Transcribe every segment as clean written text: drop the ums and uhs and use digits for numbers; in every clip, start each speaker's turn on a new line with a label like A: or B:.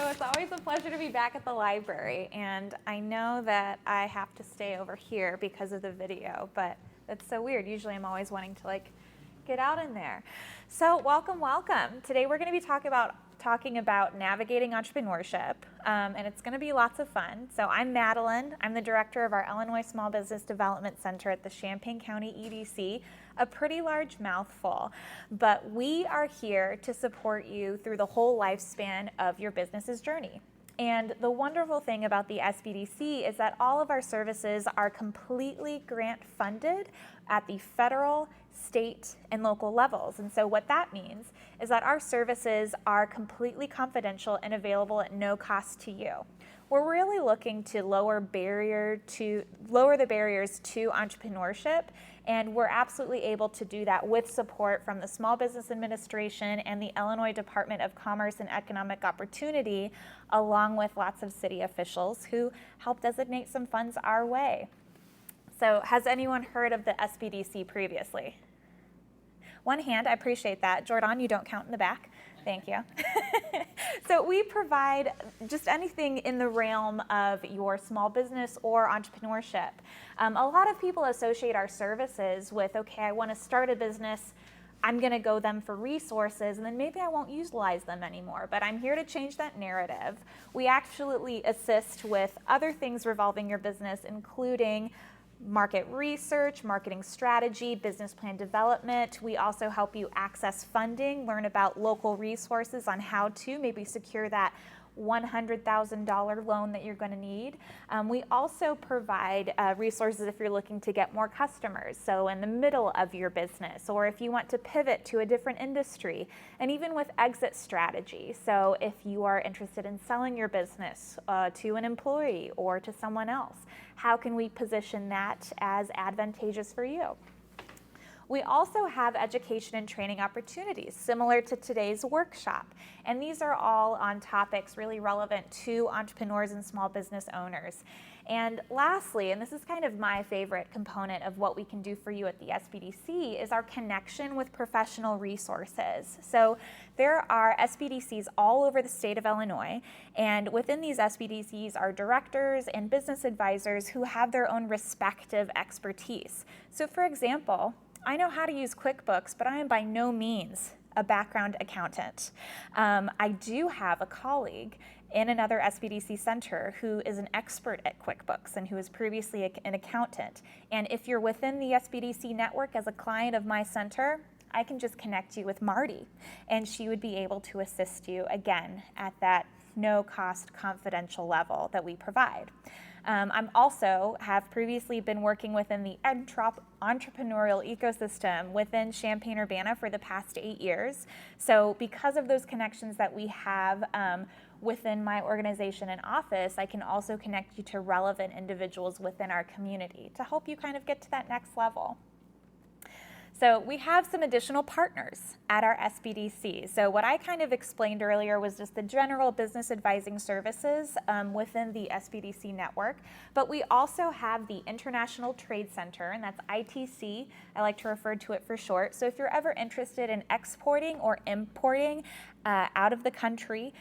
A: So it's always a pleasure to be back at the library, and I know that I have to stay over here because of the video, but that's so weird. Usually I'm always wanting to get out in there. So welcome. Today we're going to be talking about navigating entrepreneurship, and it's going to be lots of fun. So I'm Madeleine. I'm the director of our Illinois Small Business Development Center at the Champaign County EDC, a pretty large mouthful, but we are here to support you through the whole lifespan of your business's journey. And the wonderful thing about the SBDC is that all of our services are completely grant funded at the federal, state, and local levels. And so what that means is that our services are completely confidential and available at no cost to you. We're really looking to lower the barriers to entrepreneurship, and we're absolutely able to do that with support from the Small Business Administration and the Illinois Department of Commerce and Economic Opportunity, along with lots of city officials who help designate some funds our way. So has anyone heard of the SBDC previously? One hand, I appreciate that. Jordan, you don't count in the back. Thank you. So we provide just anything in the realm of your small business or entrepreneurship. A lot of people associate our services with, okay, I want to start a business, I'm going to go them for resources, and then maybe I won't utilize them anymore. But I'm here to change that narrative. We actually assist with other things revolving your business, including market research, marketing strategy, business plan development. We also help you access funding, learn about local resources on how to maybe secure that $100,000 loan that you're going to need. We also provide resources if you're looking to get more customers, so in the middle of your business, or if you want to pivot to a different industry, and even with exit strategy. So if you are interested in selling your business to an employee or to someone else, how can we position that as advantageous for you? We also have education and training opportunities similar to today's workshop, and these are all on topics really relevant to entrepreneurs and small business owners. And lastly, and this is kind of my favorite component of what we can do for you at the SBDC, is our connection with professional resources. So there are SBDCs all over the state of Illinois, and within these SBDCs are directors and business advisors who have their own respective expertise. So for example, I know how to use QuickBooks, but I am by no means a background accountant. I do have a colleague in another SBDC center who is an expert at QuickBooks and who is previously an accountant. And if you're within the SBDC network as a client of my center, I can just connect you with Marty, and she would be able to assist you again at that no-cost confidential level that we provide. I'm also have previously been working within the entrepreneurial ecosystem within Champaign-Urbana for the past 8 years. So because of those connections that we have within my organization and office, I can also connect you to relevant individuals within our community to help you kind of get to that next level. So we have some additional partners at our SBDC. So what I kind of explained earlier was just the general business advising services within the SBDC network, but we also have the International Trade Center, and that's ITC. I like to refer to it for short. So if you're ever interested in exporting or importing out of the country,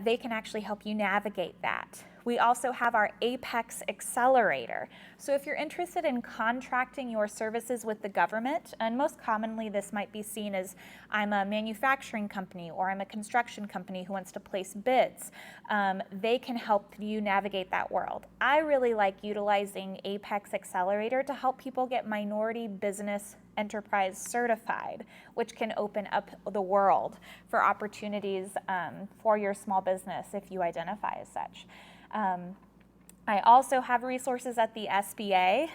A: they can actually help you navigate that. We also have our Apex Accelerator. So if you're interested in contracting your services with the government, and most commonly this might be seen as I'm a manufacturing company or I'm a construction company who wants to place bids, they can help you navigate that world. I really like utilizing Apex Accelerator to help people get minority business enterprise certified, which can open up the world for opportunities for your small business if you identify as such. I also have resources at the SBA.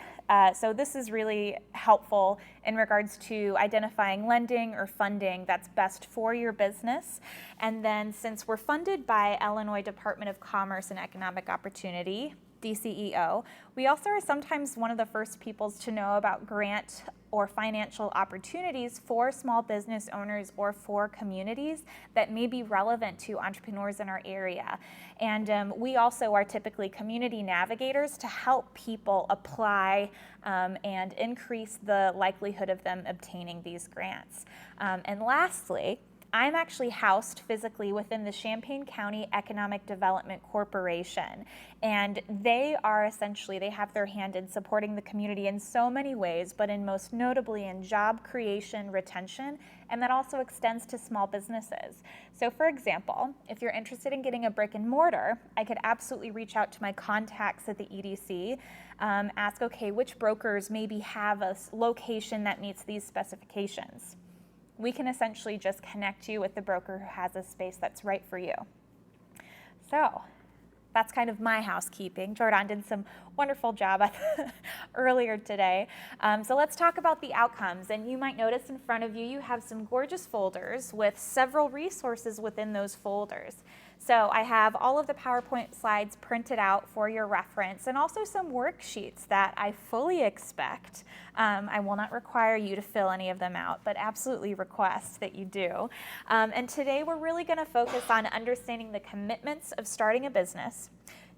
A: So this is really helpful in regards to identifying lending or funding that's best for your business. And then since we're funded by Illinois Department of Commerce and Economic Opportunity, DCEO, we also are sometimes one of the first people to know about grant or financial opportunities for small business owners or for communities that may be relevant to entrepreneurs in our area. And we also are typically community navigators to help people apply and increase the likelihood of them obtaining these grants. And lastly, I'm actually housed physically within the Champaign County Economic Development Corporation, and they have their hand in supporting the community in so many ways, but in most notably in job creation, retention, and that also extends to small businesses. So for example, if you're interested in getting a brick and mortar, I could absolutely reach out to my contacts at the EDC, ask, okay, which brokers maybe have a location that meets these specifications. We can essentially just connect you with the broker who has a space that's right for you. So that's kind of my housekeeping. Jordan did some wonderful job earlier today. So let's talk about the outcomes. And you might notice in front of you, you have some gorgeous folders with several resources within those folders. So I have all of the PowerPoint slides printed out for your reference, and also some worksheets that I fully expect. I will not require you to fill any of them out, but absolutely request that you do. And today we're really going to focus on understanding the commitments of starting a business,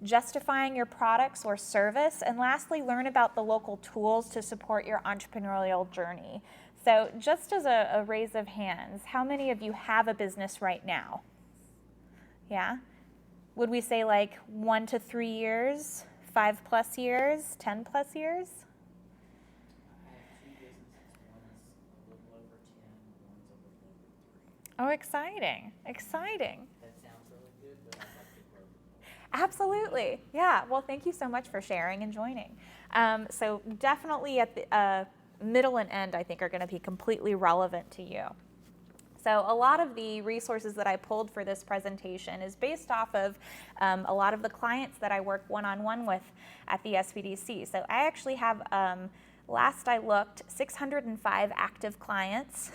A: justifying your products or service, and lastly, learn about the local tools to support your entrepreneurial journey. So just as a raise of hands, how many of you have a business right now? Yeah? Would we say like 1 to 3 years, 5+ years, 10+ years?
B: I have 2 businesses. One is a little over 10, one's a little over 3.
A: Oh, exciting, exciting.
B: That sounds really good, but I'd like to grow more.
A: Absolutely, yeah. Well, thank you so much for sharing and joining. So definitely at the middle and end, I think, are going to be completely relevant to you. So a lot of the resources that I pulled for this presentation is based off of a lot of the clients that I work one-on-one with at the SBDC. So I actually have, last I looked, 605 active clients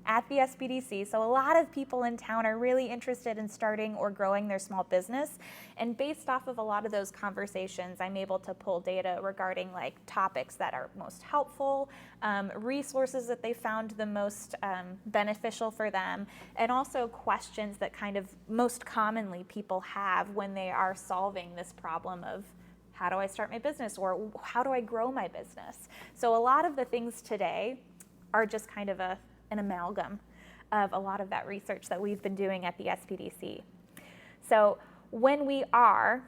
A: at the SBDC. So a lot of people in town are really interested in starting or growing their small business. And based off of a lot of those conversations, I'm able to pull data regarding like topics that are most helpful, resources that they found the most beneficial for them, and also questions that kind of most commonly people have when they are solving this problem of how do I start my business, or how do I grow my business? So a lot of the things today are just kind of an amalgam of a lot of that research that we've been doing at the SBDC. So when we are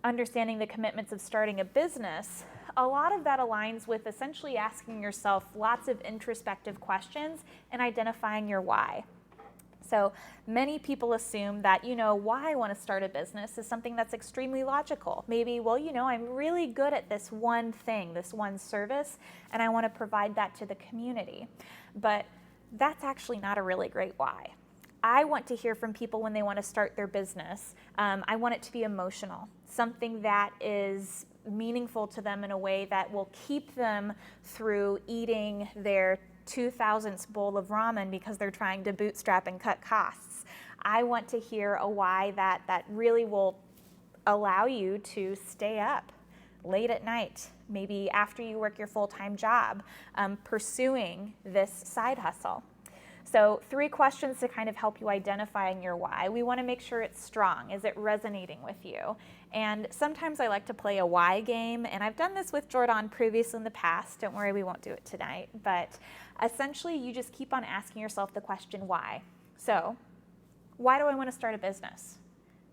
A: understanding the commitments of starting a business, a lot of that aligns with essentially asking yourself lots of introspective questions and identifying your why. So many people assume that, why I want to start a business is something that's extremely logical. Maybe, well, I'm really good at this one thing, this one service, and I want to provide that to the community. But that's actually not a really great why. I want to hear from people when they want to start their business. I want it to be emotional, something that is meaningful to them in a way that will keep them through eating their 2,000th bowl of ramen because they're trying to bootstrap and cut costs. I want to hear a why that really will allow you to stay up late at night, maybe after you work your full-time job, pursuing this side hustle. So 3 questions to kind of help you identifying your why. We want to make sure it's strong. Is it resonating with you? And sometimes I like to play a why game, and I've done this with Jordan previously in the past. Don't worry, we won't do it tonight. But essentially, you just keep on asking yourself the question why. So why do I want to start a business?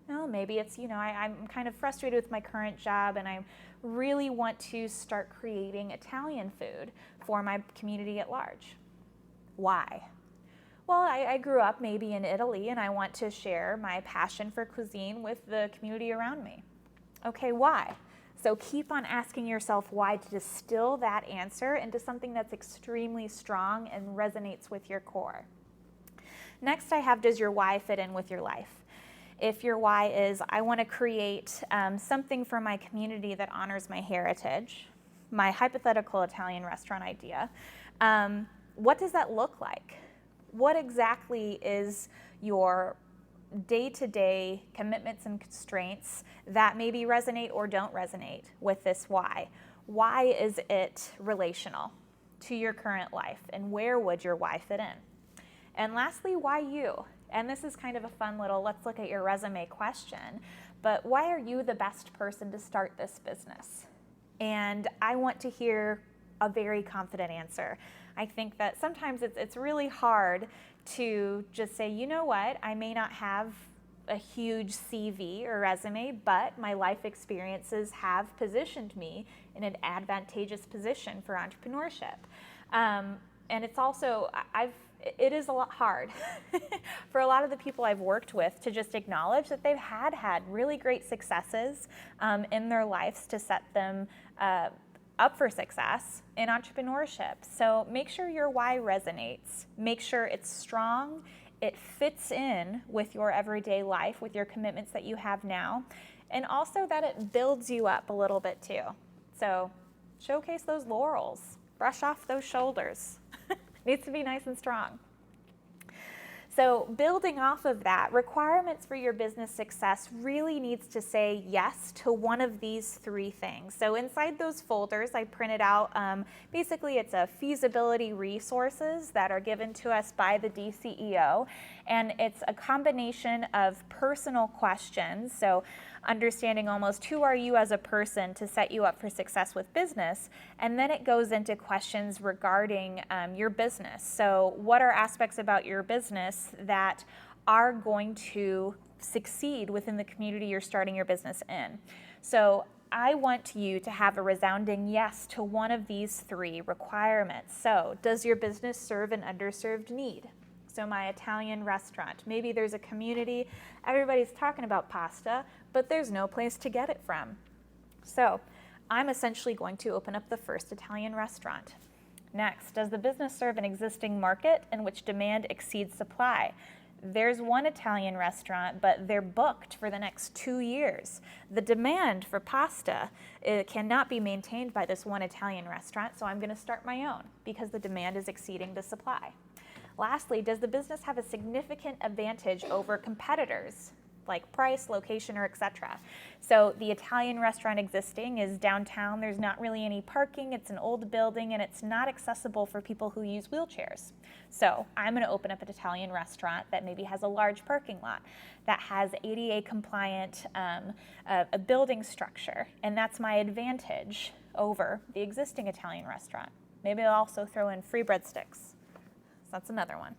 A: Well, maybe it's, I'm kind of frustrated with my current job, and I really want to start creating Italian food for my community at large. Why? Well, I grew up maybe in Italy, and I want to share my passion for cuisine with the community around me. Okay, why? So keep on asking yourself why to distill that answer into something that's extremely strong and resonates with your core. Next I have, does your why fit in with your life? If your why is, I want to create something for my community that honors my heritage, my hypothetical Italian restaurant idea, what does that look like? What exactly is your day-to-day commitments and constraints that maybe resonate or don't resonate with this why? Why is it relational to your current life, and where would your why fit in? And lastly, why you? And this is kind of a fun little, let's look at your resume question, but why are you the best person to start this business? And I want to hear a very confident answer. I think that sometimes it's really hard to just say, you know what, I may not have a huge CV or resume, but my life experiences have positioned me in an advantageous position for entrepreneurship. And it's also, it is a lot hard for a lot of the people I've worked with to just acknowledge that they've had really great successes in their lives to set them up for success in entrepreneurship. So make sure your why resonates. Make sure it's strong, it fits in with your everyday life, with your commitments that you have now, and also that it builds you up a little bit too. So showcase those laurels, brush off those shoulders. Needs to be nice and strong. So building off of that, requirements for your business success really needs to say yes to one of these three things. So inside those folders, I printed out, basically it's a feasibility resources that are given to us by the DCEO, and it's a combination of personal questions, so understanding almost who are you as a person to set you up for success with business, and then it goes into questions regarding your business. So what are aspects about your business that are going to succeed within the community you're starting your business in? So I want you to have a resounding yes to one of these three requirements. So does your business serve an underserved need? So my Italian restaurant, maybe there's a community, everybody's talking about pasta, but there's no place to get it from. So I'm essentially going to open up the first Italian restaurant. Next, does the business serve an existing market in which demand exceeds supply? There's one Italian restaurant, but they're booked for the next 2 years. The demand for pasta cannot be maintained by this one Italian restaurant, so I'm going to start my own because the demand is exceeding the supply. Lastly, does the business have a significant advantage over competitors, like price, location, or etc.? So the Italian restaurant existing is downtown. There's not really any parking. It's an old building, and it's not accessible for people who use wheelchairs. So I'm going to open up an Italian restaurant that maybe has a large parking lot, that has ADA compliant a building structure, and that's my advantage over the existing Italian restaurant. Maybe I'll also throw in free breadsticks. That's another one.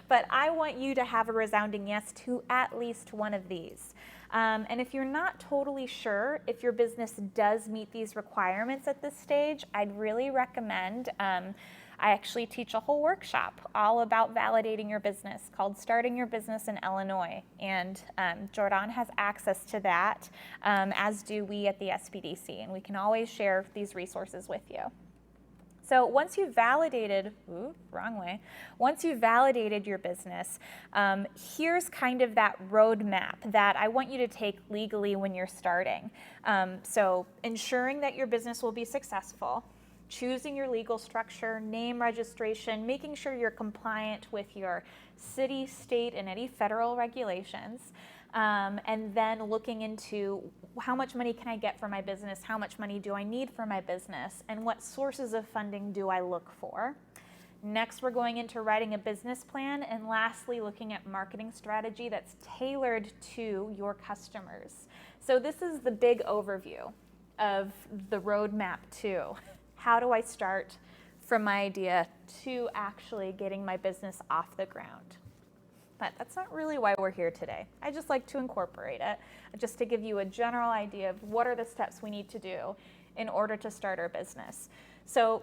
A: But I want you to have a resounding yes to at least one of these. And if you're not totally sure if your business does meet these requirements at this stage, I'd really recommend, I actually teach a whole workshop all about validating your business called Starting Your Business in Illinois. And Jordan has access to that, as do we at the SBDC. And we can always share these resources with you. So once you've validated, once you've validated your business, here's kind of that roadmap that I want you to take legally when you're starting. So ensuring that your business will be successful, choosing your legal structure, name registration, making sure you're compliant with your city, state, and any federal regulations. And then looking into how much money can I get for my business, how much money do I need for my business, and what sources of funding do I look for. Next, we're going into writing a business plan, and lastly, looking at marketing strategy that's tailored to your customers. So this is the big overview of the roadmap to how do I start from my idea to actually getting my business off the ground. But that's not really why we're here today. I just like to incorporate it, just to give you a general idea of what are the steps we need to do in order to start our business. So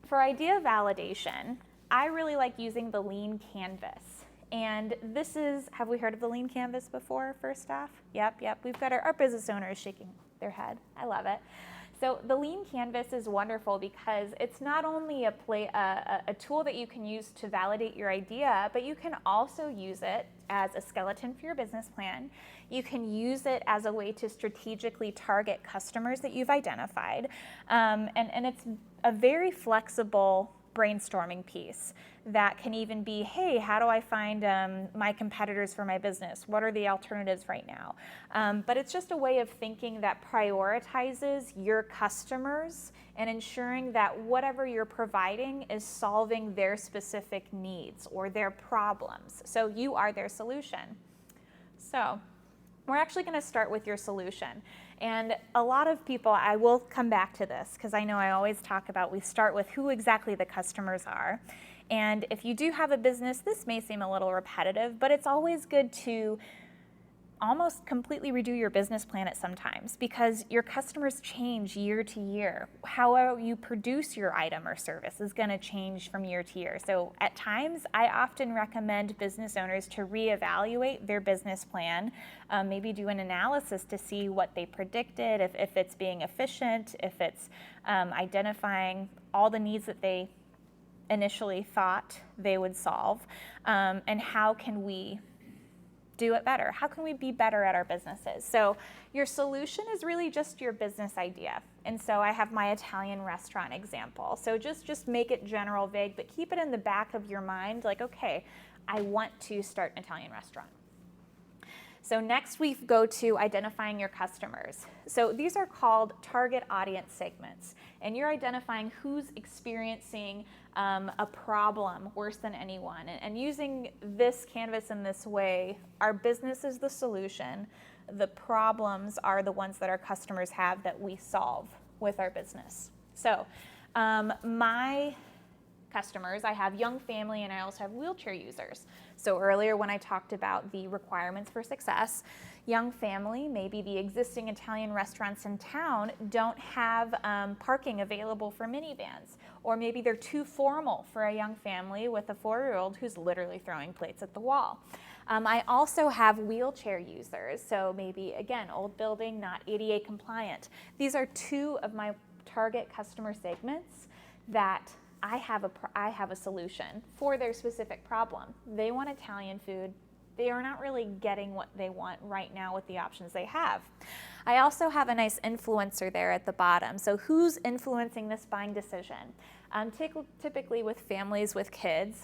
A: for idea validation, I really like using the lean canvas. And this is, have we heard of the lean canvas before, first off? Yep, we've got our business owners shaking their head. I love it. So the lean canvas is wonderful because it's not only a tool that you can use to validate your idea, but you can also use it as a skeleton for your business plan. You can use it as a way to strategically target customers that you've identified. And it's a very flexible brainstorming piece that can even be, hey, how do I find my competitors for my business? What are the alternatives right now? But it's just a way of thinking that prioritizes your customers and ensuring that whatever you're providing is solving their specific needs or their problems. So you are their solution. So we're actually going to start with your solution. And a lot of people, I will come back to this because I know I always talk about we start with who exactly the customers are. And if you do have a business, this may seem a little repetitive, but it's always good to almost completely redo your business plan at some times, because your customers change year to year. How you produce your item or service is going to change from year to year. So at times, I often recommend business owners to reevaluate their business plan, maybe do an analysis to see what they predicted, if it's being efficient, if it's identifying all the needs that they initially thought they would solve, and how can we do it better? How can we be better at our businesses? So your solution is really just your business idea. And so I have my Italian restaurant example. So just make it general, vague, but keep it in the back of your mind, like, okay, I want to start an Italian restaurant. So next we go to identifying your customers. So these are called target audience segments, and you're identifying who's experiencing a problem worse than anyone. And using this canvas in this way, our business is the solution. The problems are the ones that our customers have that we solve with our business. So my customers, I have young family and I also have wheelchair users. So earlier when I talked about the requirements for success, young family, maybe the existing Italian restaurants in town don't have parking available for minivans, or maybe they're too formal for a young family with a 4-year-old who's literally throwing plates at the wall. I also have wheelchair users, so maybe again, old building, not ADA compliant. These are two of my target customer segments that I have a solution for their specific problem. They want Italian food. They are not really getting what they want right now with the options they have. I also have a nice influencer there at the bottom. So who's influencing this buying decision? Typically with families with kids,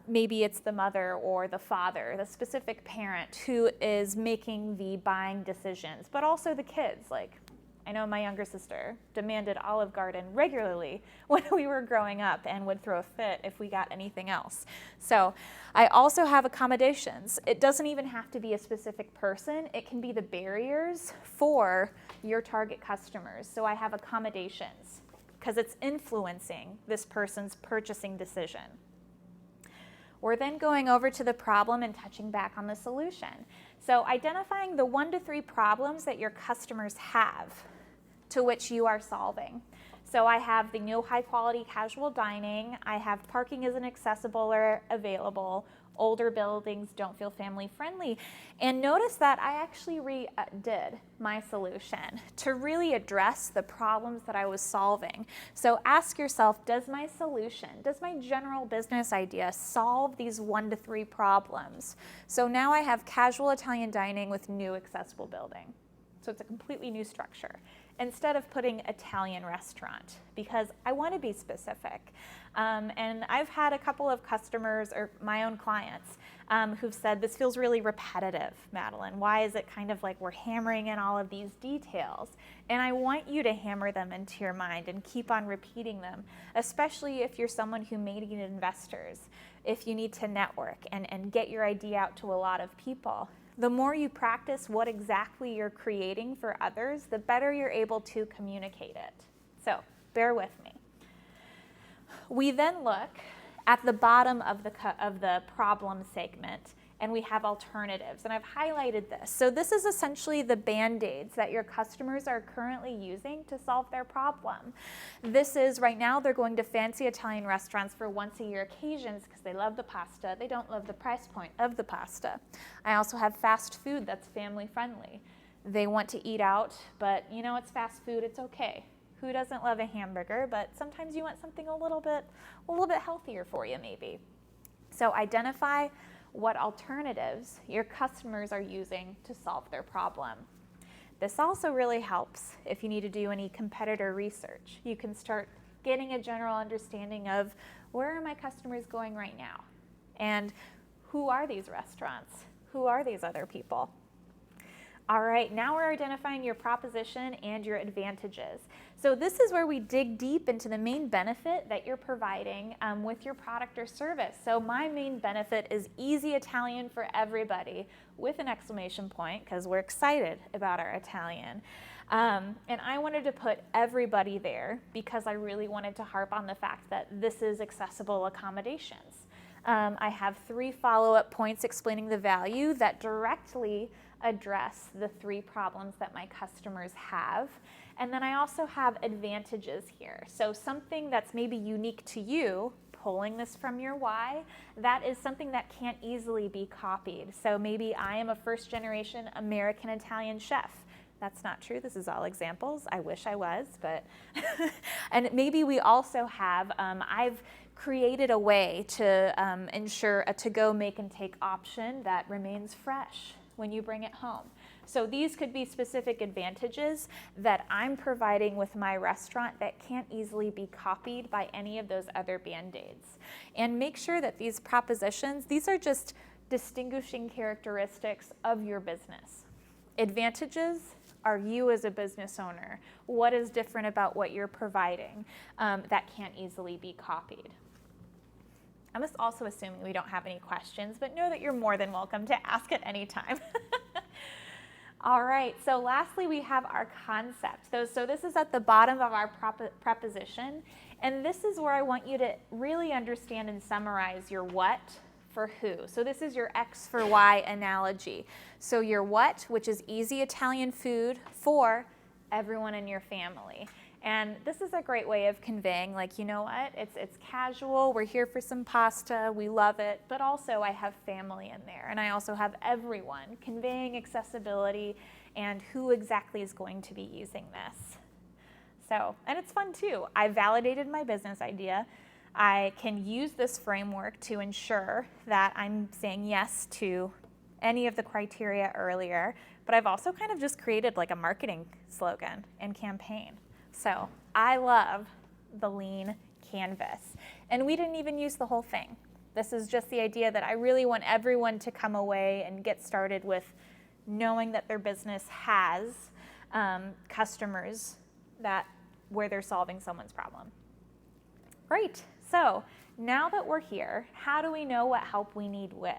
A: maybe it's the mother or the father, the specific parent who is making the buying decisions, but also the kids. Like, I know my younger sister demanded Olive Garden regularly when we were growing up and would throw a fit if we got anything else. So I also have accommodations. It doesn't even have to be a specific person. It can be the barriers for your target customers. So I have accommodations because it's influencing this person's purchasing decision. We're then going over to the problem and touching back on the solution. So identifying the 1 to 3 problems that your customers have to which you are solving. So I have the no high quality casual dining, I have parking isn't accessible or available, older buildings don't feel family friendly. And notice that I actually redid my solution to really address the problems that I was solving. So ask yourself, does my solution, does my general business idea solve these 1 to 3 problems? So now I have casual Italian dining with new accessible building. So it's a completely new structure, instead of putting Italian restaurant, because I want to be specific. And I've had a couple of customers or my own clients who've said, this feels really repetitive, Madeleine. Why is it kind of like we're hammering in all of these details? And I want you to hammer them into your mind and keep on repeating them, especially if you're someone who may need investors, if you need to network and get your idea out to a lot of people. The more you practice what exactly you're creating for others, the better you're able to communicate it. So bear with me. We then look at the bottom of the problem segment, and we have alternatives, and I've highlighted this. So this is essentially the Band-Aids that your customers are currently using to solve their problem. This is, right now, they're going to fancy Italian restaurants for once-a-year occasions because they love the pasta. They don't love the price point of the pasta. I also have fast food that's family-friendly. They want to eat out, but you know, it's fast food, it's okay. Who doesn't love a hamburger? But sometimes you want something a little bit healthier for you, maybe. So identify what alternatives your customers are using to solve their problem. This also really helps if you need to do any competitor research. You can start getting a general understanding of where are my customers going right now? And who are these restaurants? Who are these other people? All right, now we're identifying your proposition and your advantages. So this is where we dig deep into the main benefit that you're providing with your product or service. So my main benefit is easy Italian for everybody, with an exclamation point, because we're excited about our Italian. And I wanted to put everybody there because I really wanted to harp on the fact that this is accessible accommodations. I have 3 follow-up points explaining the value that directly address the 3 problems that my customers have. And then I also have advantages here. So something that's maybe unique to you, pulling this from your why, that is something that can't easily be copied. So maybe I am a first-generation American Italian chef. That's not true. This is all examples. I wish I was, but and maybe we also have, I've created a way to ensure a to-go make and take option that remains fresh when you bring it home. So these could be specific advantages that I'm providing with my restaurant that can't easily be copied by any of those other Band-Aids. And make sure that these propositions, these are just distinguishing characteristics of your business. Advantages are you as a business owner. What is different about what you're providing that can't easily be copied? I'm just also assuming we don't have any questions, but know that you're more than welcome to ask at any time. All right, so lastly we have our concept. So this is at the bottom of our proposition, and this is where I want you to really understand and summarize your what for who. So this is your X for Y analogy. So your what, which is easy Italian food for everyone in your family. And this is a great way of conveying, like, you know what, it's casual, we're here for some pasta, we love it, but also I have family in there, and I also have everyone, conveying accessibility and who exactly is going to be using this. So, and it's fun too. I validated my business idea. I can use this framework to ensure that I'm saying yes to any of the criteria earlier, but I've also kind of just created like a marketing slogan and campaign. So I love the lean canvas. And we didn't even use the whole thing. This is just the idea that I really want everyone to come away and get started with knowing that their business has customers where they're solving someone's problem. Great. So now that we're here, how do we know what help we need with?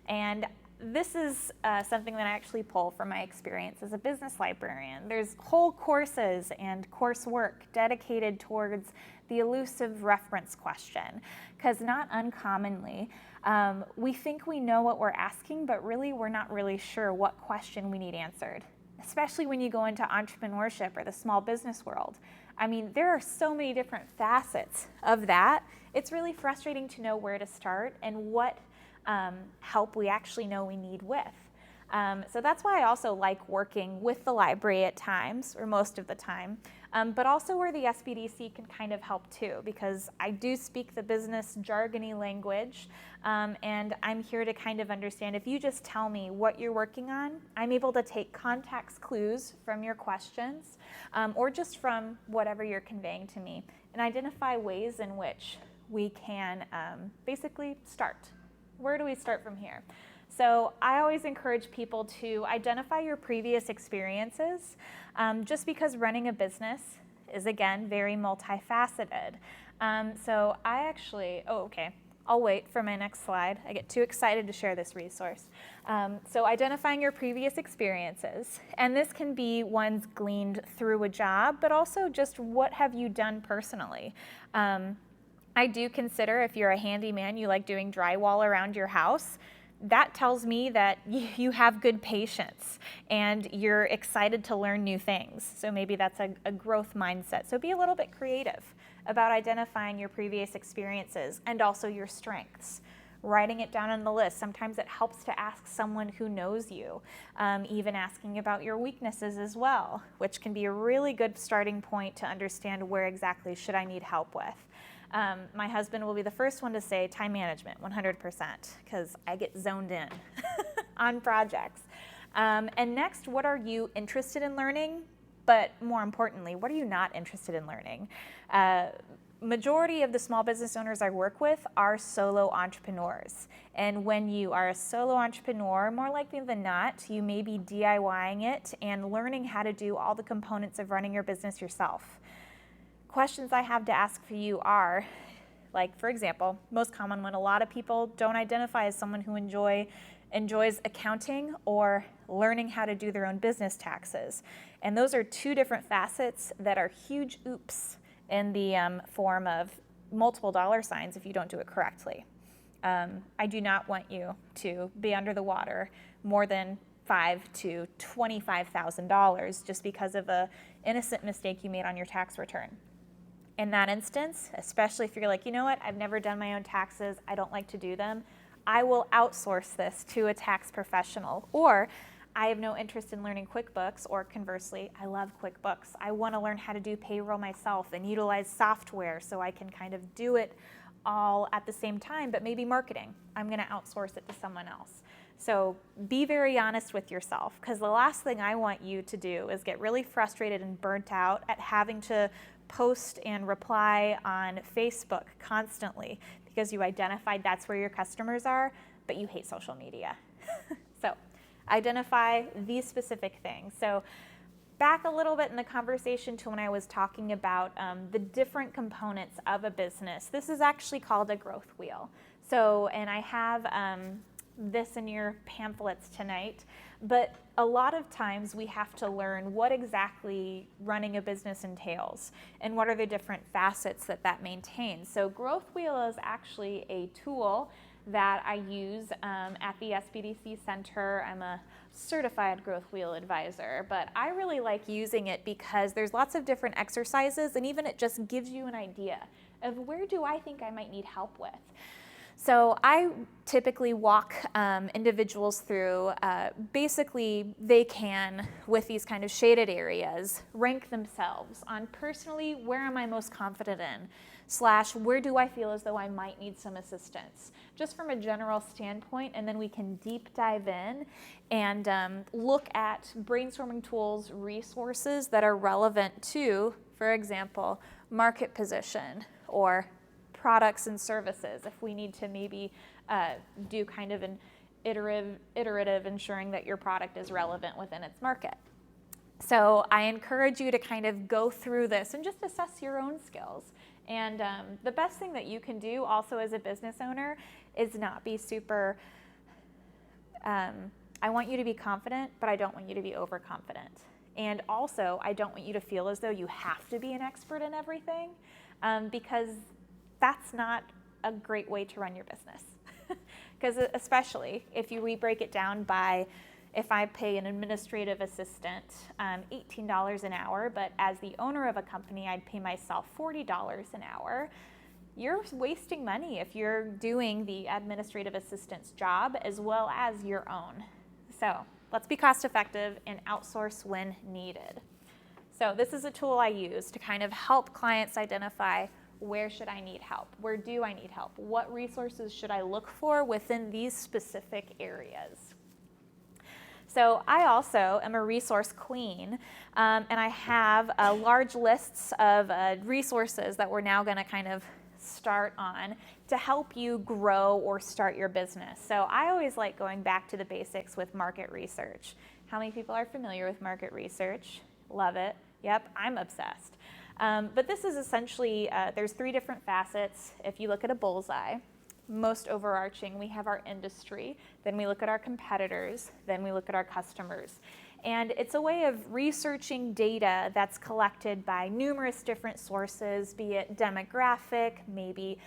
A: And this is something that I actually pull from my experience as a business librarian. There's whole courses and coursework dedicated towards the elusive reference question, because not uncommonly, we think we know what we're asking, but really we're not really sure what question we need answered, especially when you go into entrepreneurship or the small business world. I mean, there are so many different facets of that. It's really frustrating to know where to start and what help we actually know we need with. So that's why I also like working with the library at times, or most of the time, but also where the SBDC can kind of help too, because I do speak the business jargony language, and I'm here to kind of understand. If you just tell me what you're working on, I'm able to take context clues from your questions, or just from whatever you're conveying to me, and identify ways in which we can basically start. Where do we start from here? So I always encourage people to identify your previous experiences, just because running a business is, again, very multifaceted. So I actually, I'll wait for my next slide. I get too excited to share this resource. So identifying your previous experiences, and this can be ones gleaned through a job, but also just what have you done personally. I do consider, if you're a handyman, you like doing drywall around your house, that tells me that you have good patience and you're excited to learn new things. So maybe that's a growth mindset. So be a little bit creative about identifying your previous experiences and also your strengths. Writing it down on the list. Sometimes it helps to ask someone who knows you, even asking about your weaknesses as well, which can be a really good starting point to understand where exactly should I need help with. My husband will be the first one to say time management, 100%, because I get zoned in on projects. And next, what are you interested in learning? But more importantly, what are you not interested in learning? majority of the small business owners I work with are solo entrepreneurs. And when you are a solo entrepreneur, more likely than not, you may be DIYing it and learning how to do all the components of running your business yourself. Questions I have to ask for you are, like, for example, most common one, a lot of people don't identify as someone who enjoys accounting or learning how to do their own business taxes. And those are two different facets that are huge oops in the form of multiple dollar signs if you don't do it correctly. I do not want you to be under the water more than $5,000 to $25,000 just because of an innocent mistake you made on your tax return. In that instance, especially if you're like, you know what, I've never done my own taxes, I don't like to do them, I will outsource this to a tax professional. Or I have no interest in learning QuickBooks, or conversely, I love QuickBooks. I want to learn how to do payroll myself and utilize software so I can kind of do it all at the same time, but maybe marketing, I'm going to outsource it to someone else. So be very honest with yourself, because the last thing I want you to do is get really frustrated and burnt out at having to post and reply on Facebook constantly because you identified that's where your customers are, but you hate social media. So identify these specific things. So back a little bit in the conversation to when I was talking about the different components of a business. This is actually called a growth wheel. So, and I have this in your pamphlets tonight, but a lot of times we have to learn what exactly running a business entails and what are the different facets that maintains. So growth wheel is actually a tool that I use at the SBDC Center. I'm a certified growth wheel advisor, but I really like using it because there's lots of different exercises, and even it just gives you an idea of where do I think I might need help with. So I typically walk individuals through, basically they can, with these kind of shaded areas, rank themselves on personally, where am I most confident in, / where do I feel as though I might need some assistance, just from a general standpoint, and then we can deep dive in and look at brainstorming tools, resources that are relevant to, for example, market position or products and services, if we need to maybe do kind of an iterative ensuring that your product is relevant within its market. So I encourage you to kind of go through this and just assess your own skills. And the best thing that you can do also as a business owner is not be super, I want you to be confident, but I don't want you to be overconfident. And also, I don't want you to feel as though you have to be an expert in everything, because that's not a great way to run your business. Because especially if we break it down by, if I pay an administrative assistant $18 an hour, but as the owner of a company, I'd pay myself $40 an hour, you're wasting money if you're doing the administrative assistant's job as well as your own. So let's be cost effective and outsource when needed. So this is a tool I use to kind of help clients identify, where should I need help? Where do I need help? What resources should I look for within these specific areas? So I also am a resource queen, and I have large lists of resources that we're now going to kind of start on to help you grow or start your business. So I always like going back to the basics with market research. How many people are familiar with market research? Love it. Yep, I'm obsessed. But this is essentially, there's 3 different facets. If you look at a bullseye, most overarching, we have our industry, then we look at our competitors, then we look at our customers. And it's a way of researching data that's collected by numerous different sources, be it demographic, maybe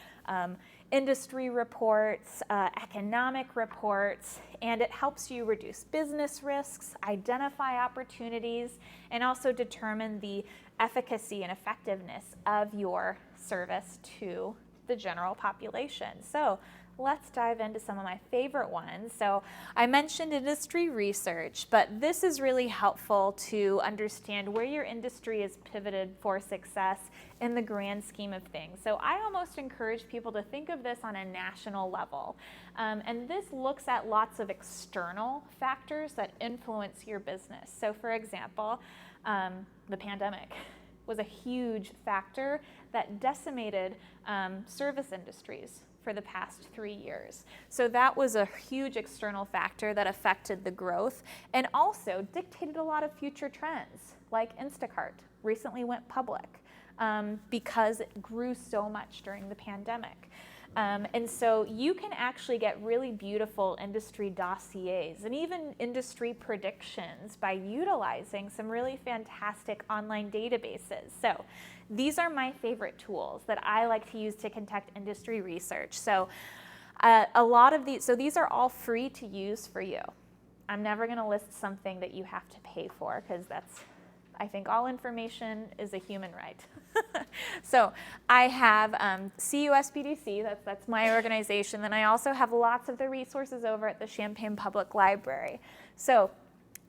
A: industry reports, economic reports, and it helps you reduce business risks, identify opportunities, and also determine the efficacy and effectiveness of your service to the general population. So let's dive into some of my favorite ones. So I mentioned industry research, but this is really helpful to understand where your industry is pivoted for success in the grand scheme of things. So I almost encourage people to think of this on a national level. And this looks at lots of external factors that influence your business. So for example, the pandemic. was a huge factor that decimated service industries for the past 3 years. So that was a huge external factor that affected the growth and also dictated a lot of future trends, like Instacart recently went public because it grew so much during the pandemic. And so you can actually get really beautiful industry dossiers and even industry predictions by utilizing some really fantastic online databases. So these are my favorite tools that I like to use to conduct industry research. So a lot of these, so these are all free to use for you. I'm never going to list something that you have to pay for because I think all information is a human right. So I have CUSBDC, that's my organization, then I also have lots of the resources over at the Champaign Public Library. So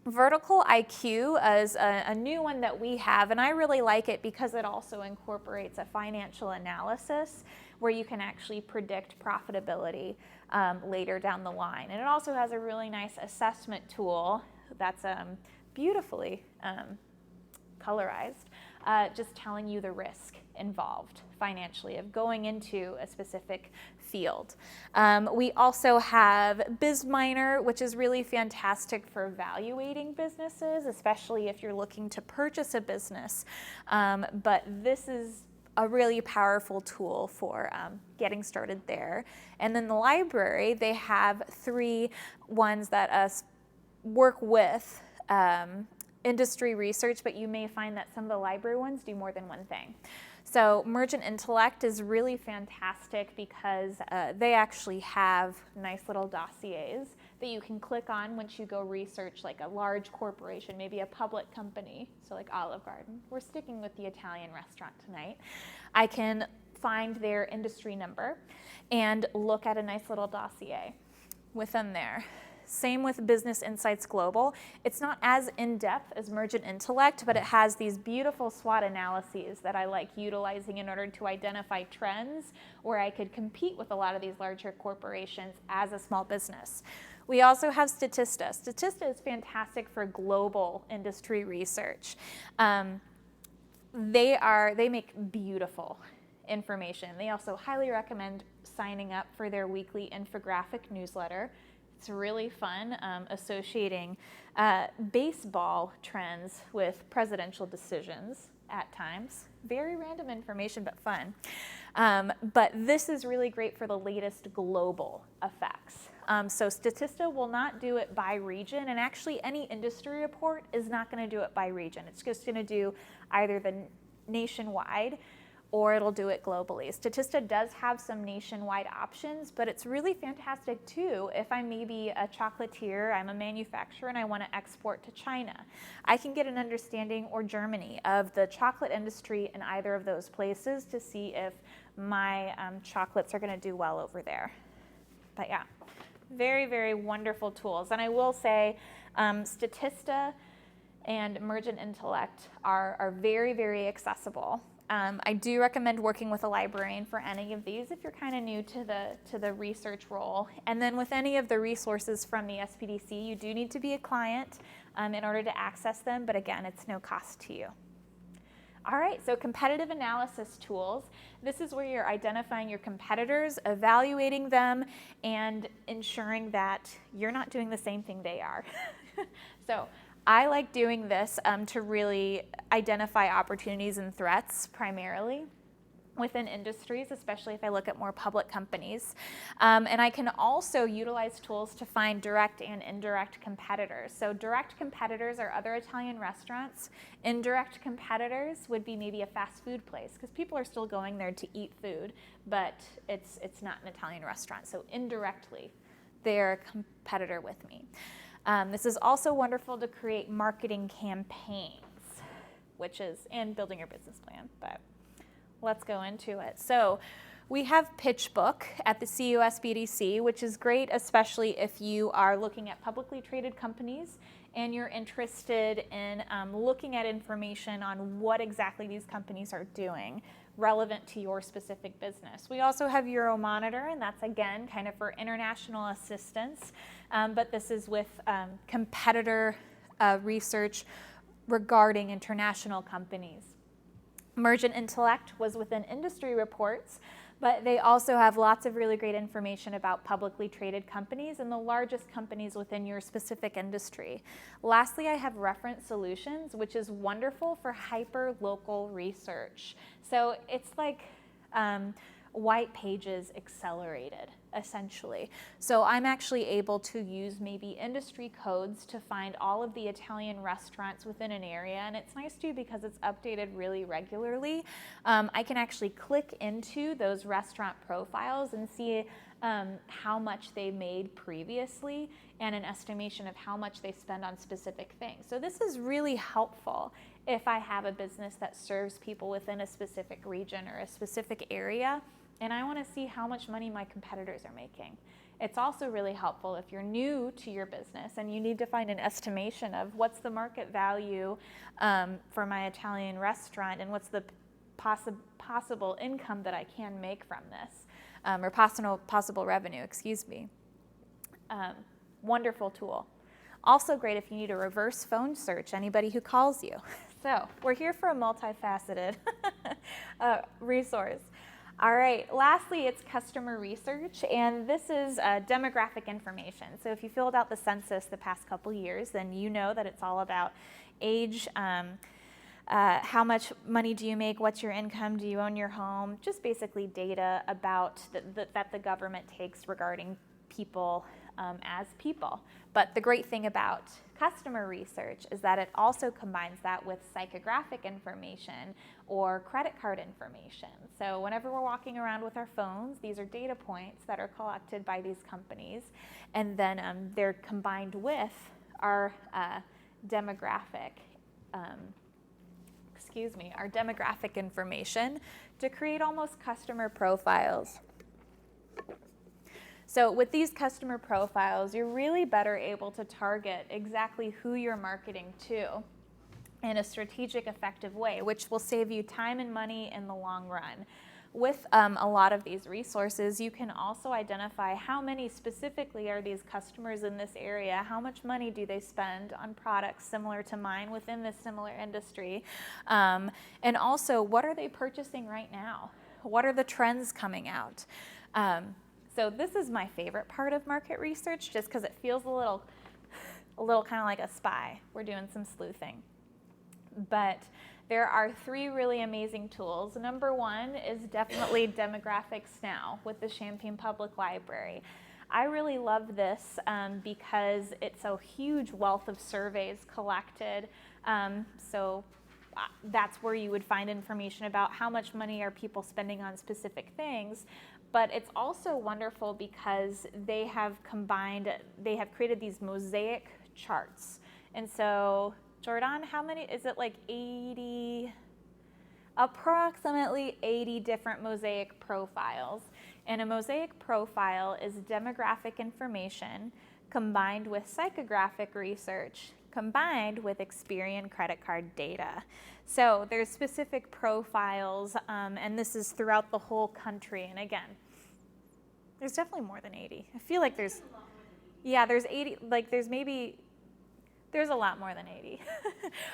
A: Vertical IQ is a new one that we have, and I really like it because it also incorporates a financial analysis where you can actually predict profitability later down the line. And it also has a really nice assessment tool that's beautifully colorized, just telling you the risk involved financially of going into a specific field. We also have BizMiner, which is really fantastic for evaluating businesses, especially if you're looking to purchase a business. But this is a really powerful tool for getting started there. And then the library, they have 3 ones that work with industry research, but you may find that some of the library ones do more than one thing. So Mergent Intellect is really fantastic because they actually have nice little dossiers that you can click on once you go research like a large corporation, maybe a public company, so like Olive Garden. We're sticking with the Italian restaurant tonight. I can find their industry number and look at a nice little dossier within there. Same with Business Insights Global. It's not as in-depth as Mergent Intellect, but it has these beautiful SWOT analyses that I like utilizing in order to identify trends where I could compete with a lot of these larger corporations as a small business. We also have Statista. Statista is fantastic for global industry research. They make beautiful information. They also highly recommend signing up for their weekly infographic newsletter. It's really fun, associating baseball trends with presidential decisions at times. Very random information, but fun. But this is really great for the latest global effects. So Statista will not do it by region, and actually any industry report is not going to do it by region. It's just going to do either the nationwide or it'll do it globally. Statista does have some nationwide options, but it's really fantastic too if I'm maybe a chocolatier, I'm a manufacturer, and I want to export to China. I can get an understanding, or Germany, of the chocolate industry in either of those places to see if my chocolates are going to do well over there. But yeah, very, very wonderful tools. And I will say Statista and Mergent Intellect are very, very accessible. I do recommend working with a librarian for any of these if you're kind of new to the research role. And then with any of the resources from the SPDC, you do need to be a client in order to access them, but again, it's no cost to you. All right, so competitive analysis tools. This is where you're identifying your competitors, evaluating them, and ensuring that you're not doing the same thing they are. So I like doing this to really identify opportunities and threats primarily within industries, especially if I look at more public companies. And I can also utilize tools to find direct and indirect competitors. So direct competitors are other Italian restaurants. Indirect competitors would be maybe a fast food place, because people are still going there to eat food, but it's not an Italian restaurant. So indirectly, they're a competitor with me. This is also wonderful to create marketing campaigns, and building your business plan, but let's go into it. So we have PitchBook at the CUSBDC, which is great, especially if you are looking at publicly traded companies and you're interested in looking at information on what exactly these companies are doing relevant to your specific business. We also have Euromonitor, and that's again kind of for international assistance, but this is with competitor research regarding international companies. Emergent Intellect was within industry reports, but they also have lots of really great information about publicly traded companies and the largest companies within your specific industry. Lastly, I have Reference Solutions, which is wonderful for hyper-local research. So it's like White Pages accelerated, essentially. So I'm actually able to use maybe industry codes to find all of the Italian restaurants within an area, and it's nice too because it's updated really regularly. I can actually click into those restaurant profiles and see how much they made previously and an estimation of how much they spend on specific things. So this is really helpful if I have a business that serves people within a specific region or a specific area, and I want to see how much money my competitors are making. It's also really helpful if you're new to your business and you need to find an estimation of what's the market value for my Italian restaurant and what's the possible income that I can make from this, or possible revenue, excuse me. Wonderful tool. Also great if you need a reverse phone search, anybody who calls you. So we're here for a multifaceted resource. All right, lastly, it's customer research, and this is demographic information. So if you filled out the census the past couple years, then you know that it's all about age, how much money do you make, what's your income, do you own your home, just basically data about that the government takes regarding people as people. But the great thing about customer research is that it also combines that with psychographic information or credit card information. So whenever we're walking around with our phones, these are data points that are collected by these companies, and then they're combined with our demographic information to create almost customer profiles. So with these customer profiles, you're really better able to target exactly who you're marketing to in a strategic, effective way, which will save you time and money in the long run. With a lot of these resources, you can also identify how many specifically are these customers in this area, how much money do they spend on products similar to mine within this similar industry, and also what are they purchasing right now? What are the trends coming out? So this is my favorite part of market research, just because it feels a little kind of like a spy. We're doing some sleuthing. But there are 3 really amazing tools. Number 1 is definitely Demographics Now with the Champaign Public Library. I really love this because it's a huge wealth of surveys collected. So that's where you would find information about how much money are people spending on specific things. But it's also wonderful because they have created these mosaic charts. And so, Jordan, how many, is it like 80, approximately 80 different mosaic profiles. And a mosaic profile is demographic information combined with psychographic research, combined with Experian credit card data. So there's specific profiles, and this is throughout the whole country. And again, there's definitely more than 80. I feel like there's 80, like there's a lot more than 80.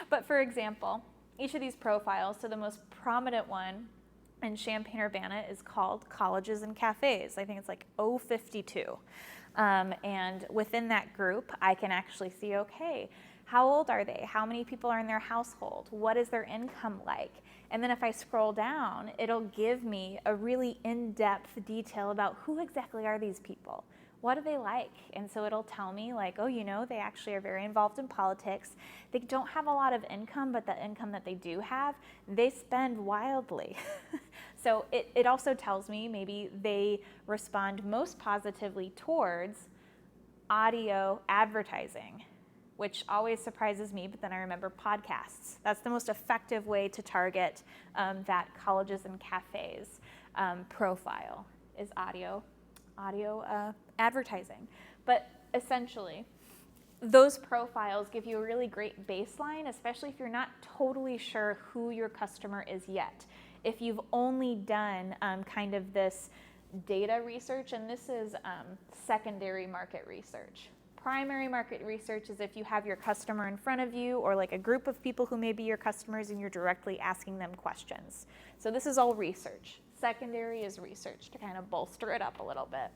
A: But for example, each of these profiles, so the most prominent one in Champaign-Urbana is called Colleges and Cafes. I think it's like 052. And within that group, I can actually see, okay, how old are they? How many people are in their household? What is their income like? And then if I scroll down, it'll give me a really in-depth detail about who exactly are these people. What do they like? And so it'll tell me like, oh, you know, they actually are very involved in politics. They don't have a lot of income, but the income that they do have, they spend wildly. So it also tells me maybe they respond most positively towards audio advertising, which always surprises me, but then I remember podcasts. That's the most effective way to target that colleges and cafes profile is audio advertising. But essentially, those profiles give you a really great baseline, especially if you're not totally sure who your customer is yet. If you've only done kind of this data research, and this is secondary market research. Primary market research is if you have your customer in front of you or like a group of people who may be your customers and you're directly asking them questions. So this is all research. Secondary is research to kind of bolster it up a little bit.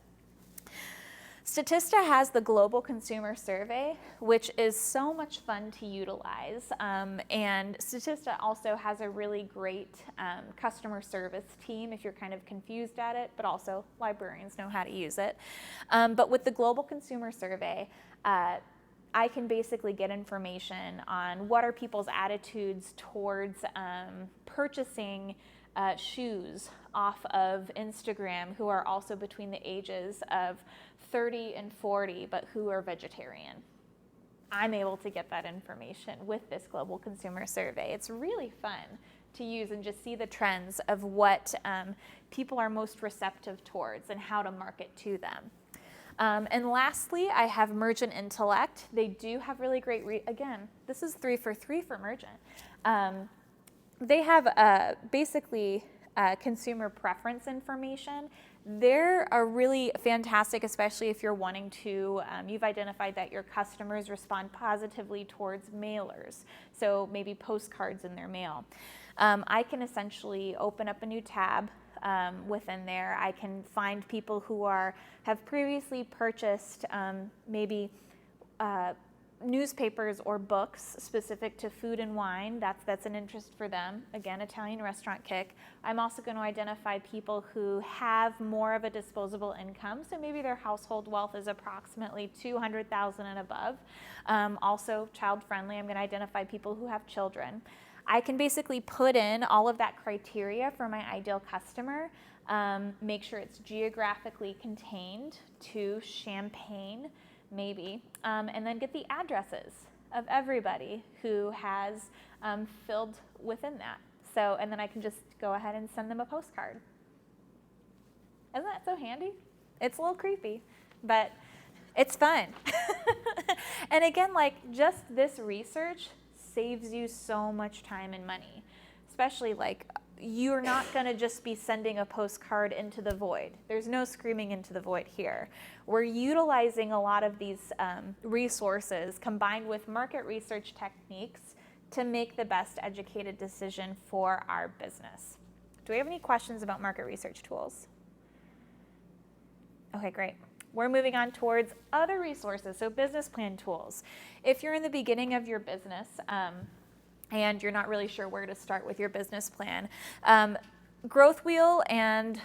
A: Statista has the Global Consumer Survey, which is so much fun to utilize. And Statista also has a really great customer service team if you're kind of confused at it, but also librarians know how to use it. But with the Global Consumer Survey, I can basically get information on what are people's attitudes towards purchasing shoes off of Instagram who are also between the ages of 30 and 40, but who are vegetarian. I'm able to get that information with this Global Consumer Survey. It's really fun to use and just see the trends of what people are most receptive towards and how to market to them. And lastly, I have Mergent Intellect. They do have really great, again, this is 3 for 3 for Mergent. They have basically consumer preference information. They're really fantastic, especially if you're wanting to, you've identified that your customers respond positively towards mailers, so maybe postcards in their mail. I can essentially open up a new tab within there. I can find people who have previously purchased maybe newspapers or books specific to food and wine. That's an interest for them. Again, Italian restaurant kick. I'm also going to identify people who have more of a disposable income, so maybe their household wealth is approximately $200,000 and above. Also child friendly. I'm going to identify people who have children. I can basically put in all of that criteria for my ideal customer, make sure it's geographically contained to Champaign, maybe, and then get the addresses of everybody who has filled within that. So, and then I can just go ahead and send them a postcard. Isn't that so handy? It's a little creepy, but it's fun. And again, like just this research saves you so much time and money, especially like you're not going to just be sending a postcard into the void. There's no screaming into the void here. We're utilizing a lot of these resources combined with market research techniques to make the best educated decision for our business. Do we have any questions about market research tools? Okay, great. We're moving on towards other resources, so business plan tools. If you're in the beginning of your business, and you're not really sure where to start with your business plan, Growth Wheel and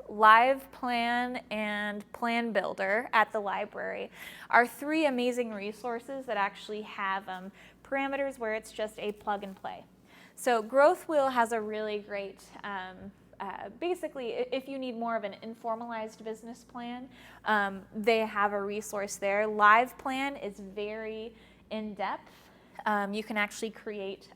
A: Live Plan and Plan Builder at the library are 3 amazing resources that actually have parameters where it's just a plug and play. So Growth Wheel has a really great, basically if you need more of an informalized business plan, they have a resource there. Live Plan is very in-depth. You can actually create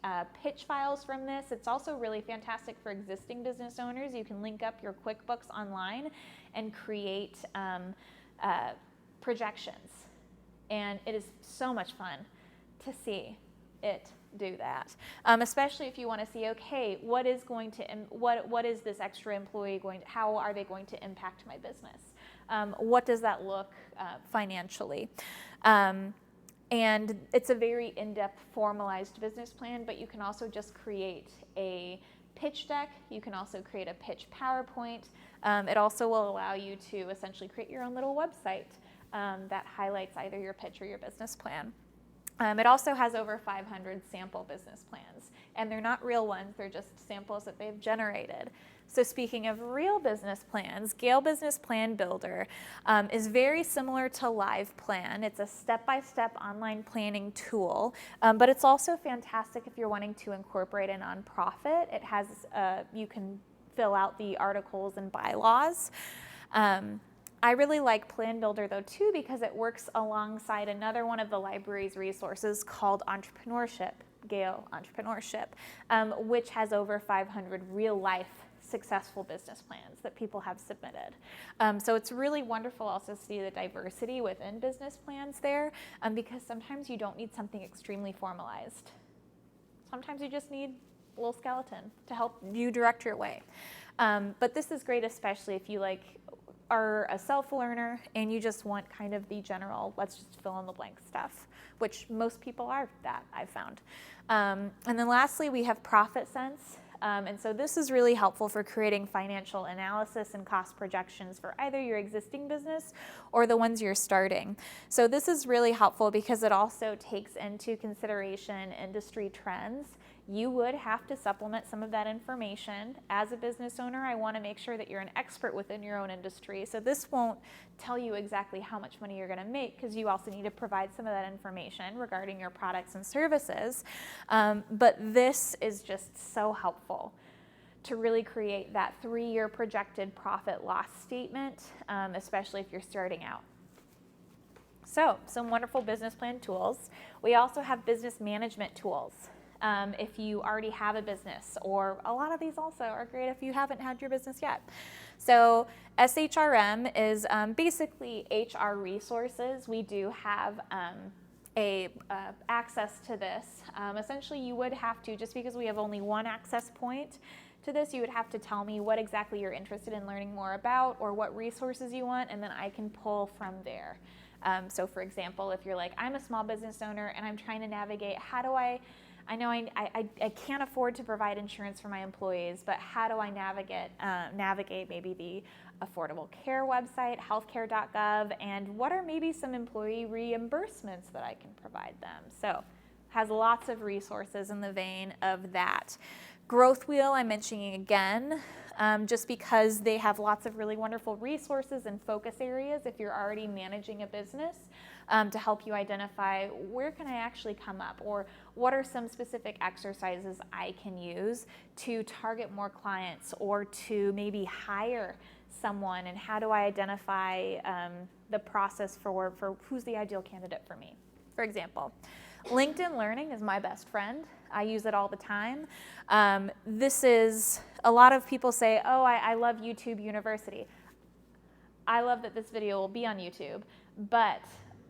A: pitch files from this. It's also really fantastic for existing business owners. You can link up your QuickBooks online and create projections. And it is so much fun to see it do that, especially if you want to see, okay, what is this extra employee how are they going to impact my business? What does that look financially? And it's a very in-depth formalized business plan, but you can also just create a pitch deck. You can also create a pitch PowerPoint. It also will allow you to essentially create your own little website that highlights either your pitch or your business plan. It also has over 500 sample business plans, and they're not real ones, they're just samples that they've generated. So speaking of real business plans, Gale Business Plan Builder is very similar to Live Plan. It's a step-by-step online planning tool, but it's also fantastic if you're wanting to incorporate a nonprofit. It has, you can fill out the articles and bylaws. I really like Plan Builder though too because it works alongside another one of the library's resources called Entrepreneurship, Gale Entrepreneurship, which has over 500 real-life successful business plans that people have submitted. So it's really wonderful also to see the diversity within business plans there, because sometimes you don't need something extremely formalized. Sometimes you just need a little skeleton to help you direct your way. But this is great especially if you are a self-learner and you just want kind of the general, let's just fill in the blank stuff, which most people are that, I've found. And then lastly, we have Profit Sense. And so this is really helpful for creating financial analysis and cost projections for either your existing business or the ones you're starting. So this is really helpful because it also takes into consideration industry trends. You would have to supplement some of that information. As a business owner, I want to make sure that you're an expert within your own industry. So this won't tell you exactly how much money you're going to make, because you also need to provide some of that information regarding your products and services. But this is just so helpful to really create that 3-year projected profit loss statement, especially if you're starting out. So some wonderful business plan tools. We also have business management tools. If you already have a business, or a lot of these also are great if you haven't had your business yet. So SHRM is basically HR resources. We do have access to this. Essentially, you would have to, just because we have only one access point to this, you would have to tell me what exactly you're interested in learning more about, or what resources you want, and then I can pull from there. So for example, if you're like, I'm a small business owner and I'm trying to navigate, how do I know I can't afford to provide insurance for my employees, but how do I navigate maybe the Affordable Care website, healthcare.gov, and what are maybe some employee reimbursements that I can provide them? So has lots of resources in the vein of that. Growth Wheel, I'm mentioning again, just because they have lots of really wonderful resources and focus areas if you're already managing a business, to help you identify where can I actually come up, or what are some specific exercises I can use to target more clients, or to maybe hire someone, and how do I identify the process for who's the ideal candidate for me. For example, LinkedIn Learning is my best friend. I use it all the time. This is, a lot of people say, oh, I love YouTube University. I love that this video will be on YouTube, but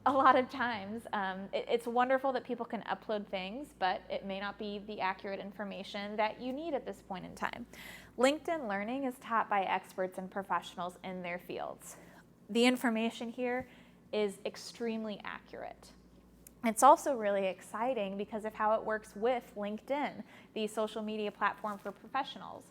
A: a lot of times it's wonderful that people can upload things, but it may not be the accurate information that you need at this point in time. LinkedIn Learning is taught by experts and professionals in their fields. The information here is extremely accurate. It's also really exciting because of how it works with LinkedIn, the social media platform for professionals.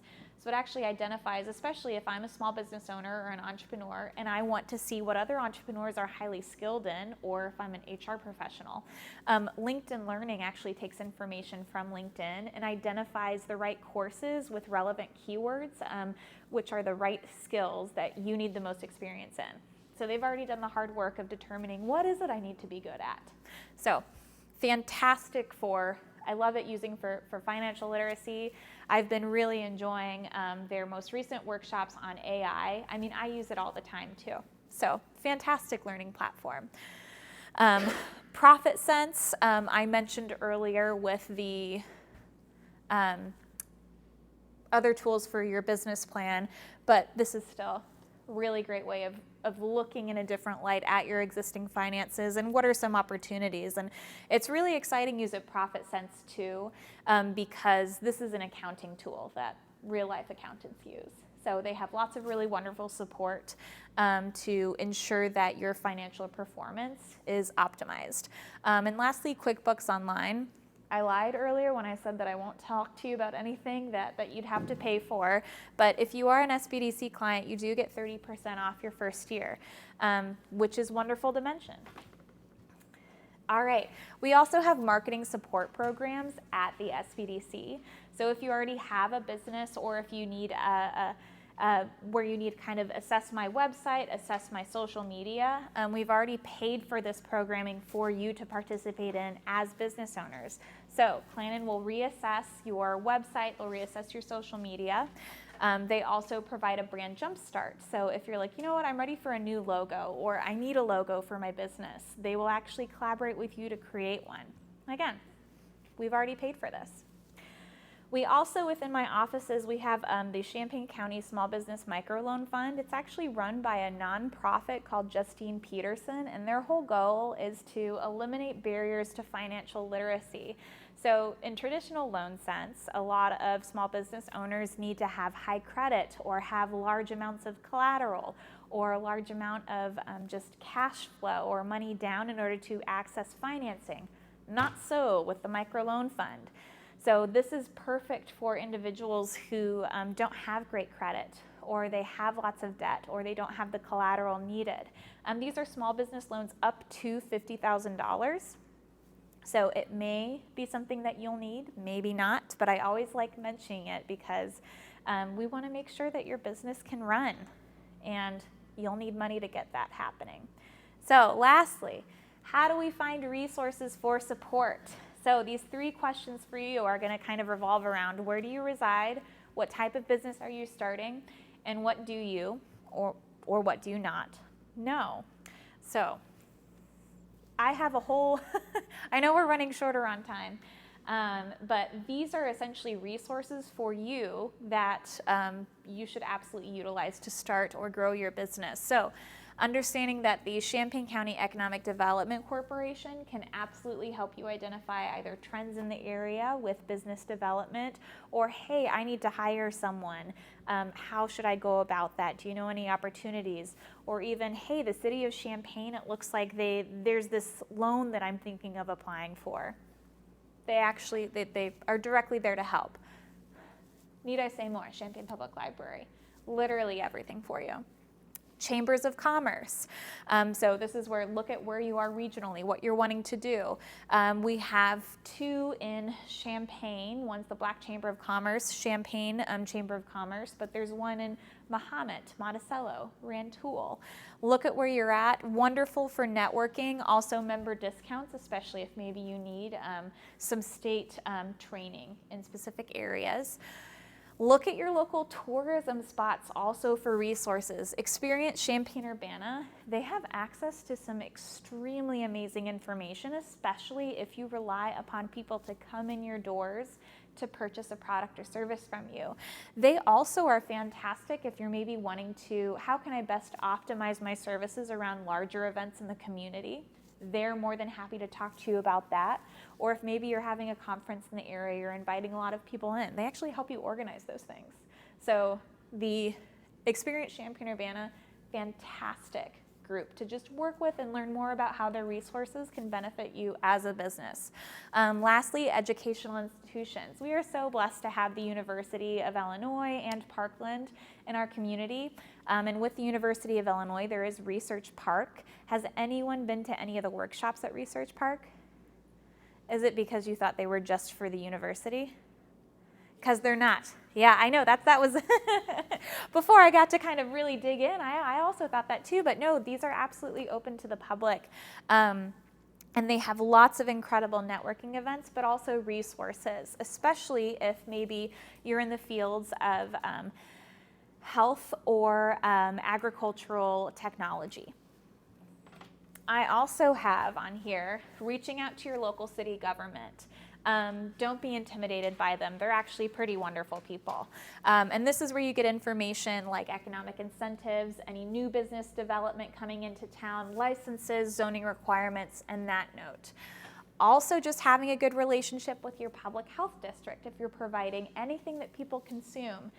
A: So it actually identifies, especially if I'm a small business owner or an entrepreneur and I want to see what other entrepreneurs are highly skilled in, or if I'm an HR professional. LinkedIn Learning actually takes information from LinkedIn and identifies the right courses with relevant keywords, which are the right skills that you need the most experience in. So they've already done the hard work of determining what is it I need to be good at. So fantastic I love it using for financial literacy. I've been really enjoying their most recent workshops on AI. I mean, I use it all the time too. So fantastic learning platform. Profit Sense, I mentioned earlier with the other tools for your business plan, but this is still a really great way of looking in a different light at your existing finances and what are some opportunities. And it's really exciting to use a Profit Sense too, because this is an accounting tool that real life accountants use. So they have lots of really wonderful support to ensure that your financial performance is optimized. And lastly, QuickBooks Online. I lied earlier when I said that I won't talk to you about anything that you'd have to pay for, but if you are an SBDC client, you do get 30% off your first year, which is wonderful to mention. All right, we also have marketing support programs at the SBDC. So if you already have a business, or if you need where you need kind of assess my website, assess my social media, we've already paid for this programming for you to participate in as business owners. So Planin will reassess your website, they'll reassess your social media. They also provide a brand jumpstart. So if you're like, you know what, I'm ready for a new logo, or I need a logo for my business, they will actually collaborate with you to create one. Again, we've already paid for this. We also, within my offices, we have the Champaign County Small Business Microloan Fund. It's actually run by a nonprofit called Justine Peterson, and their whole goal is to eliminate barriers to financial literacy. So in traditional loan sense, a lot of small business owners need to have high credit or have large amounts of collateral or a large amount of just cash flow or money down in order to access financing. Not so with the microloan fund. So this is perfect for individuals who don't have great credit, or they have lots of debt, or they don't have the collateral needed. These are small business loans up to $50,000. So it may be something that you'll need, maybe not, but I always like mentioning it because we want to make sure that your business can run, and you'll need money to get that happening. So lastly, how do we find resources for support? So these 3 questions for you are going to kind of revolve around: where do you reside, what type of business are you starting, and what do you or what do you not know? So I have a whole, I know we're running shorter on time, but these are essentially resources for you that you should absolutely utilize to start or grow your business. So understanding that the Champaign County Economic Development Corporation can absolutely help you identify either trends in the area with business development, or hey, I need to hire someone. How should I go about that? Do you know any opportunities? Or even, hey, the city of Champaign, it looks like there's this loan that I'm thinking of applying for. They are directly there to help. Need I say more? Champaign Public Library, literally everything for you. Chambers of Commerce. So this is where, look at where you are regionally, what you're wanting to do. We have 2 in Champaign. One's the Black Chamber of Commerce, Champaign Chamber of Commerce, but there's one in Mahomet, Monticello, Rantoul. Look at where you're at. Wonderful for networking. Also member discounts, especially if maybe you need some state training in specific areas. Look at your local tourism spots also for resources. Experience Champaign-Urbana. They have access to some extremely amazing information, especially if you rely upon people to come in your doors to purchase a product or service from you. They also are fantastic if you're maybe wanting to, how can I best optimize my services around larger events in the community? They're more than happy to talk to you about that. Or if maybe you're having a conference in the area, you're inviting a lot of people in, they actually help you organize those things. So the Experience Champaign-Urbana, fantastic group to just work with and learn more about how their resources can benefit you as a business. Lastly, educational institutions. We are so blessed to have the University of Illinois and Parkland in our community. And with the University of Illinois, there is Research Park. Has anyone been to any of the workshops at Research Park? Is it because you thought they were just for the university? Because they're not. Yeah, I know, that was, before I got to kind of really dig in, I also thought that too, but no, these are absolutely open to the public. And they have lots of incredible networking events, but also resources, especially if maybe you're in the fields of health or agricultural technology. I also have on here reaching out to your local city government. Don't be intimidated by them. They're actually pretty wonderful people. And this is where you get information like economic incentives, any new business development coming into town, licenses, zoning requirements, and that note. Also, just having a good relationship with your public health district if you're providing anything that people consume.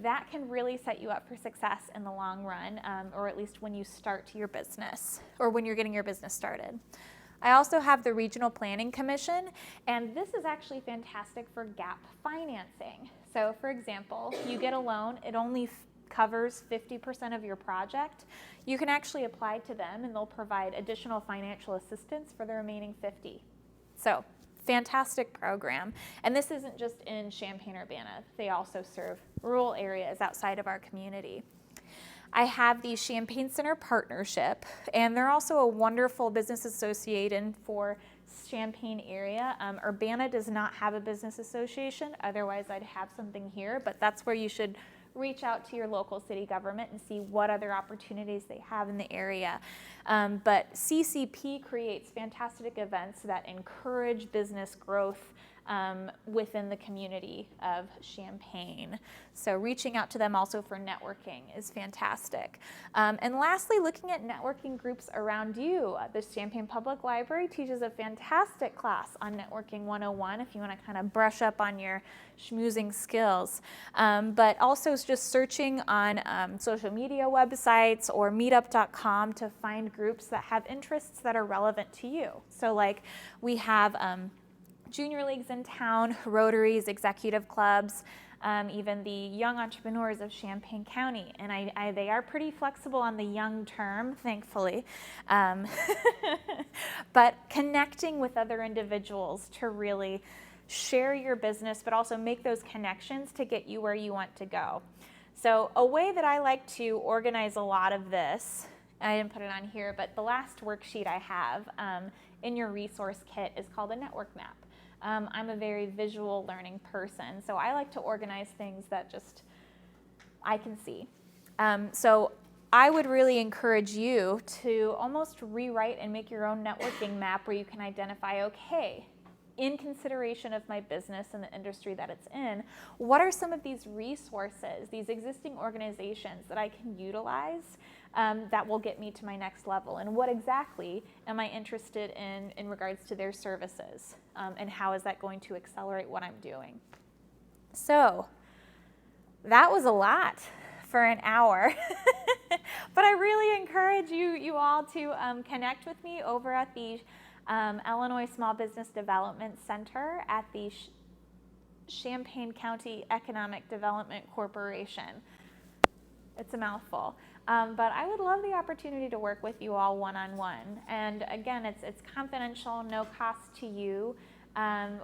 A: That can really set you up for success in the long run, or at least when you start your business or when you're getting your business started. I also have the Regional Planning Commission, and this is actually fantastic for gap financing. So for example, you get a loan, it only covers 50% of your project. You can actually apply to them and they'll provide additional financial assistance for the remaining 50. So fantastic program. And this isn't just in Champaign-Urbana. They also serve rural areas outside of our community. I have the Champaign Center Partnership, and they're also a wonderful business association for Champaign area. Urbana does not have a business association, otherwise I'd have something here, but that's where you should reach out to your local city government and see what other opportunities they have in the area. But CCP creates fantastic events that encourage business growth within the community of Champaign. So reaching out to them also for networking is fantastic. And lastly, looking at networking groups around you. The Champaign Public Library teaches a fantastic class on Networking 101 if you want to kind of brush up on your schmoozing skills. But also just searching on social media websites or meetup.com to find groups that have interests that are relevant to you. So like we have junior leagues in town, Rotaries, executive clubs, even the young entrepreneurs of Champaign County. And they are pretty flexible on the young term, thankfully. But connecting with other individuals to really share your business, but also make those connections to get you where you want to go. So a way that I like to organize a lot of this, I didn't put it on here, but the last worksheet I have in your resource kit is called a network map. I'm a very visual learning person, so I like to organize things that just I can see. So I would really encourage you to almost rewrite and make your own networking map where you can identify, okay, in consideration of my business and the industry that it's in, what are some of these resources, these existing organizations that I can utilize that will get me to my next level? And what exactly am I interested in regards to their services? And how is that going to accelerate what I'm doing? So that was a lot for an hour. But I really encourage you all to connect with me over at the Illinois Small Business Development Center at the Champaign County Economic Development Corporation. It's a mouthful. But I would love the opportunity to work with you all one-on-one. And again, it's confidential, no cost to you.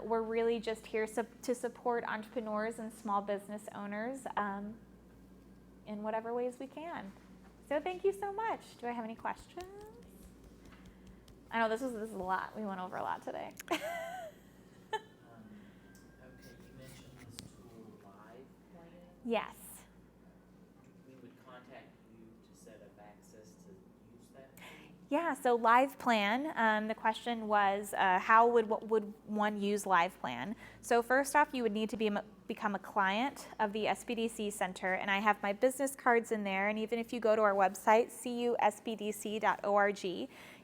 A: We're really just here to support entrepreneurs and small business owners in whatever ways we can. So thank you so much. Do I have any questions? I know this is a lot. We went over a lot today.
B: Okay, you mentioned this tool Live Plan.
A: Yes.
B: We would contact you to set up access to use that tool?
A: Yeah, so Live Plan, the question was how would one use Live Plan? So first off, you would need to become a client of the SBDC Center, and I have my business cards in there, and even if you go to our website, cusbdc.org,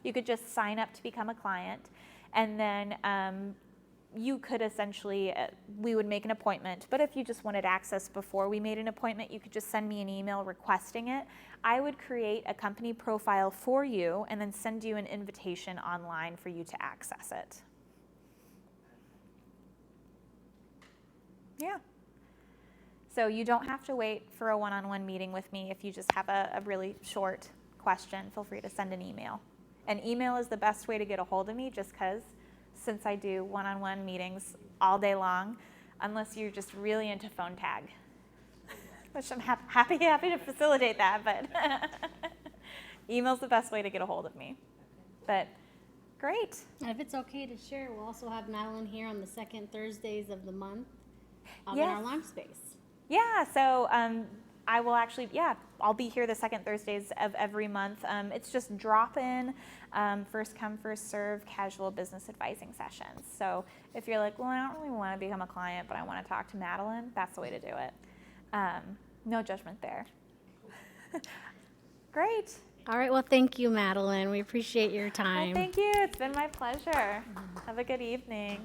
A: you could just sign up to become a client, and then you could essentially, we would make an appointment, but if you just wanted access before we made an appointment, you could just send me an email requesting it. I would create a company profile for you and then send you an invitation online for you to access it. Yeah. So you don't have to wait for a one-on-one meeting with me. If you just have a really short question, feel free to send an email. And email is the best way to get a hold of me just because since I do one-on-one meetings all day long, unless you're just really into phone tag, which I'm happy to facilitate that, but email's the best way to get a hold of me. But great.
C: And if it's okay to share, we'll also have Madeleine here on the second Thursdays of the month in
A: Yes.
C: our launch space.
A: Yeah, so I will actually, I'll be here the second Thursdays of every month. It's just drop-in, first come, first serve, casual business advising sessions. So if you're like, well, I don't really want to become a client, but I want to talk to Madeleine, that's the way to do it. No judgment there. Great.
C: All right, well, thank you, Madeleine. We appreciate your time.
A: Well, thank you. It's been my pleasure. Have a good evening.